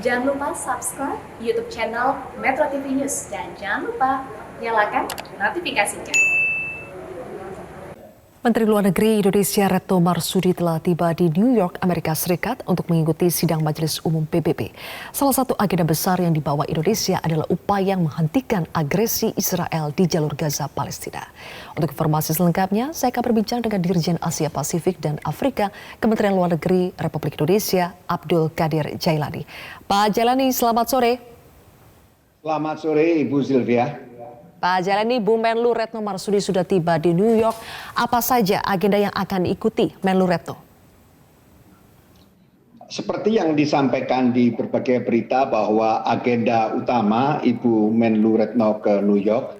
Jangan lupa subscribe YouTube channel Metro TV News dan jangan lupa nyalakan notifikasinya. Menteri Luar Negeri Indonesia Retno Marsudi telah tiba di New York, Amerika Serikat untuk mengikuti sidang Majelis Umum PBB. Salah satu agenda besar yang dibawa Indonesia adalah upaya menghentikan agresi Israel di jalur Gaza, Palestina. Untuk informasi selengkapnya, saya akan berbincang dengan Dirjen Asia Pasifik dan Afrika Kementerian Luar Negeri Republik Indonesia, Abdul Qadir Jailani. Pak Jailani, selamat sore. Selamat sore, Ibu Sylvia. Pak Jailani, Bu Menlu Retno Marsudi sudah tiba di New York. Apa saja agenda yang akan diikuti Menlu Retno? Seperti yang disampaikan di berbagai berita bahwa agenda utama Ibu Menlu Retno ke New York,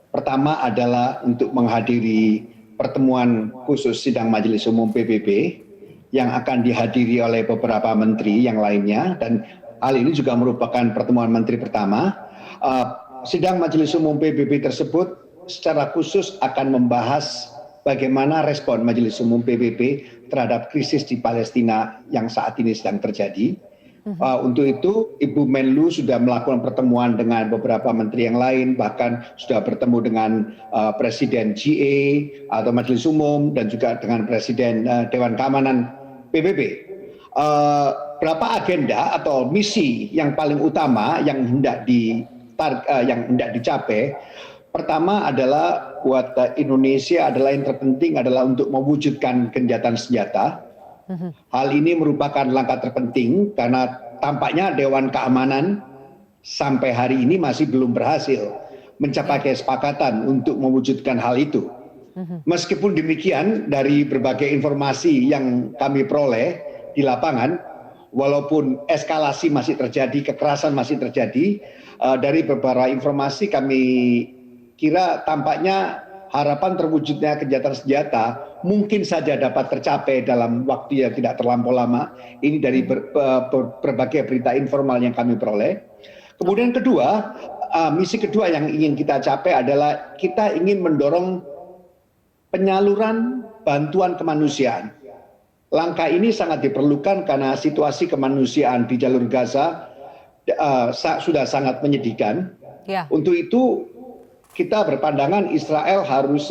pertama adalah untuk menghadiri pertemuan khusus sidang Majelis Umum PBB yang akan dihadiri oleh beberapa menteri yang lainnya, dan hal ini juga merupakan pertemuan menteri pertama. Sidang Majelis Umum PBB tersebut secara khusus akan membahas bagaimana respon Majelis Umum PBB terhadap krisis di Palestina yang saat ini sedang terjadi. Untuk itu, Ibu Menlu sudah melakukan pertemuan dengan beberapa menteri yang lain, bahkan sudah bertemu dengan Presiden GA atau Majelis Umum dan juga dengan Presiden Dewan Keamanan PBB. Berapa agenda atau misi yang paling utama yang hendak dicapai. Pertama adalah buat Indonesia adalah yang terpenting adalah untuk mewujudkan gencatan senjata. Hal ini merupakan langkah terpenting karena tampaknya Dewan Keamanan sampai hari ini masih belum berhasil mencapai kesepakatan untuk mewujudkan hal itu. Meskipun demikian, dari berbagai informasi yang kami peroleh di lapangan, walaupun eskalasi masih terjadi, kekerasan masih terjadi, dari beberapa informasi kami kira tampaknya harapan terwujudnya gencatan senjata mungkin saja dapat tercapai dalam waktu yang tidak terlampau lama. Ini dari berbagai berita informal yang kami peroleh. Kemudian kedua, misi kedua yang ingin kita capai adalah kita ingin mendorong penyaluran bantuan kemanusiaan. Langkah ini sangat diperlukan karena situasi kemanusiaan di jalur Gaza sudah sangat menyedihkan. Untuk itu kita berpandangan Israel harus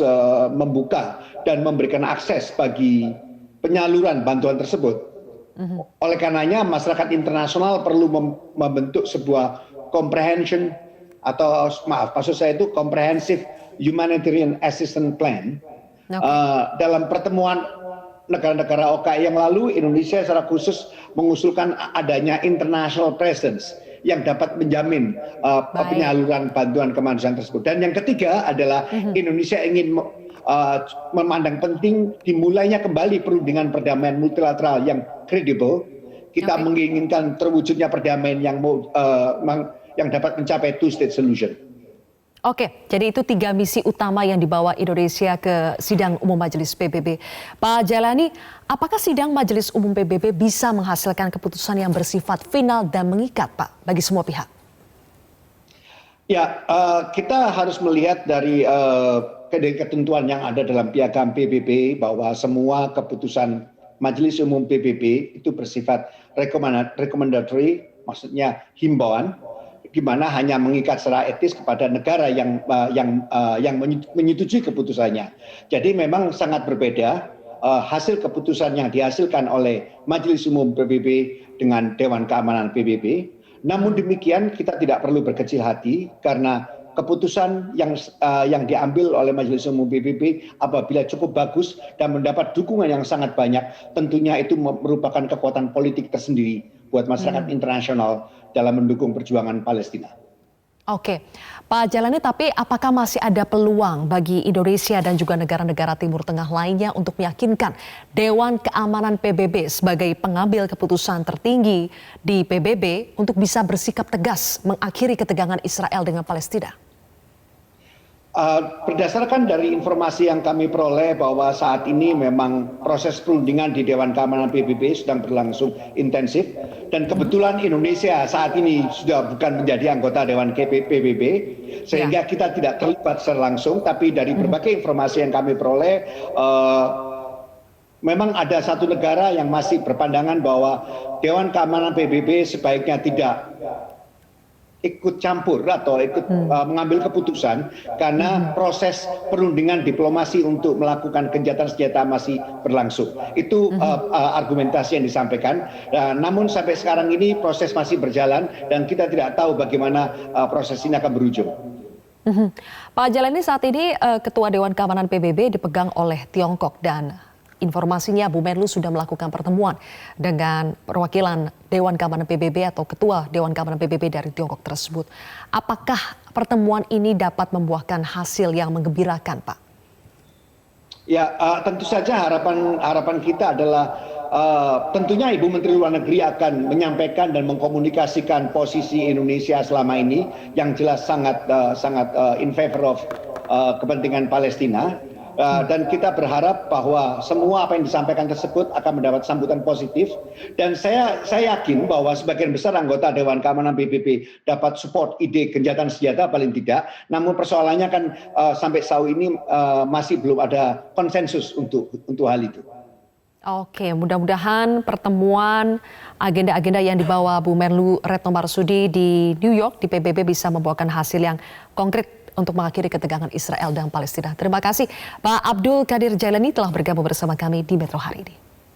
membuka dan memberikan akses bagi penyaluran bantuan tersebut. Oleh karenanya masyarakat internasional perlu membentuk sebuah comprehension atau maksud saya itu comprehensive humanitarian assistance plan. Dalam pertemuan negara-negara OKI yang lalu, Indonesia secara khusus mengusulkan adanya international presence yang dapat menjamin penyaluran bantuan kemanusiaan tersebut. Dan yang ketiga adalah Indonesia ingin memandang penting dimulainya kembali perundingan perdamaian multilateral yang kredibel. Kita menginginkan terwujudnya perdamaian yang dapat mencapai two-state solution. Oke, jadi itu 3 misi utama yang dibawa Indonesia ke sidang umum Majelis PBB. Pak Jailani, apakah sidang Majelis Umum PBB bisa menghasilkan keputusan yang bersifat final dan mengikat, Pak, bagi semua pihak? Ya, kita harus melihat dari ketentuan yang ada dalam piagam PBB bahwa semua keputusan Majelis Umum PBB itu bersifat recommendatory, maksudnya himbauan, di mana hanya mengikat secara etis kepada negara yang menyetujui keputusannya. Jadi memang sangat berbeda hasil keputusan yang dihasilkan oleh Majelis Umum PBB dengan Dewan Keamanan PBB. Namun demikian kita tidak perlu berkecil hati karena keputusan yang diambil oleh Majelis Umum PBB apabila cukup bagus dan mendapat dukungan yang sangat banyak, tentunya itu merupakan kekuatan politik tersendiri buat masyarakat internasional dalam mendukung perjuangan Palestina. Oke, Pak Jailani, tapi apakah masih ada peluang bagi Indonesia dan juga negara-negara Timur Tengah lainnya untuk meyakinkan Dewan Keamanan PBB sebagai pengambil keputusan tertinggi di PBB untuk bisa bersikap tegas mengakhiri ketegangan Israel dengan Palestina? Berdasarkan dari informasi yang kami peroleh bahwa saat ini memang proses perundingan di Dewan Keamanan PBB sedang berlangsung intensif dan kebetulan Indonesia saat ini sudah bukan menjadi anggota Dewan PBB sehingga kita tidak terlibat secara langsung, tapi dari berbagai informasi yang kami peroleh memang ada satu negara yang masih berpandangan bahwa Dewan Keamanan PBB sebaiknya tidak ikut campur atau ikut mengambil keputusan karena proses perundingan diplomasi untuk melakukan gencatan senjata masih berlangsung. Itu argumentasi yang disampaikan. Namun sampai sekarang ini proses masih berjalan dan kita tidak tahu bagaimana proses ini akan berujung. Pak Jalani, saat ini Ketua Dewan Keamanan PBB dipegang oleh Tiongkok dan informasinya Bu Menlu sudah melakukan pertemuan dengan perwakilan Dewan Keamanan PBB atau Ketua Dewan Keamanan PBB dari Tiongkok tersebut. Apakah pertemuan ini dapat membuahkan hasil yang menggembirakan, Pak? Ya, tentu saja harapan kita adalah tentunya Ibu Menteri Luar Negeri akan menyampaikan dan mengkomunikasikan posisi Indonesia selama ini yang jelas sangat in favor of kepentingan Palestina. Dan kita berharap bahwa semua apa yang disampaikan tersebut akan mendapat sambutan positif. Dan saya yakin bahwa sebagian besar anggota Dewan Keamanan PBB dapat support ide gencatan senjata paling tidak. Namun persoalannya kan sampai sejauh ini masih belum ada konsensus untuk hal itu. Oke, mudah-mudahan pertemuan agenda-agenda yang dibawa Bu Menlu Retno Marsudi di New York di PBB bisa membuahkan hasil yang konkret untuk mengakhiri ketegangan Israel dan Palestina. Terima kasih Pak Abdul Qadir Jailani telah bergabung bersama kami di Metro hari ini.